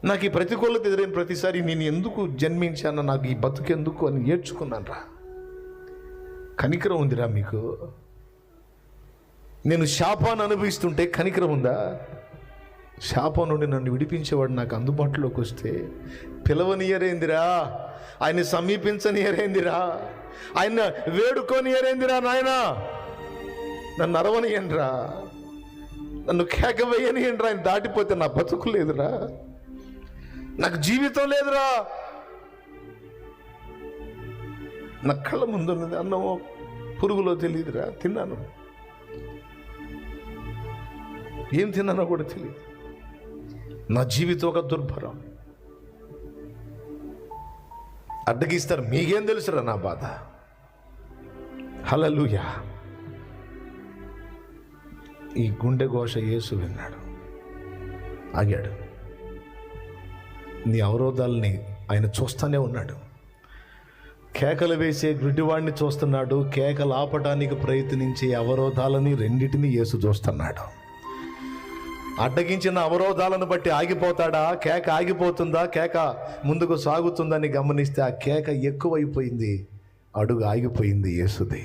నాకు ఈ ప్రతికూలత ఎదురైన ప్రతిసారి నేను ఎందుకు జన్మించాను, నాకు ఈ బతుకెందుకు అని ఏడ్చుకున్నాను రా. కనికరం ఉందిరా మీకు? నేను శాపాన్ని అనుభవిస్తుంటే కనికరం ఉందా? శాపం నుండి నన్ను విడిపించేవాడు నాకు అందుబాటులోకి వస్తే పిలవనియరేందిరా, ఆయన సమీపించనియరేందిరా, ఆయన వేడుకోనియరేందిరా నాయన, నన్ను అరవనియండిరా, నన్ను కేక వేయనియండిరా. ఆయన దాటిపోతే నా బతుకు లేదురా, నాకు జీవితం లేదురా. నా కళ్ళ ముందున్నది అన్నమో పురుగులో తెలియదురా. తిన్నాను, ఏం తిన్నానో కూడా తెలియదు. నా జీవితం ఒక దుర్భరం. అడ్డగిస్తారు, మీకేం తెలుసురా నా బాధ. హల్లెలూయా. ఈ గుండె ఘోష యేసు విన్నాడు, ఆగాడు. నీ అవరోధాలని ఆయన చూస్తూనే ఉన్నాడు. కేకలు వేసే గుడ్డివాడిని చూస్తున్నాడు, కేకలు ఆపటానికి ప్రయత్నించే అవరోధాలని రెండింటినీ యేసు చూస్తున్నాడు. అడ్డగించిన అవరోధాలను బట్టి ఆగిపోతాడా? కేక ఆగిపోతుందా? కేక ముందుకు సాగుతుందని గమనిస్తే ఆ కేక ఎక్కువైపోయింది, అడుగు ఆగిపోయింది యేసుది.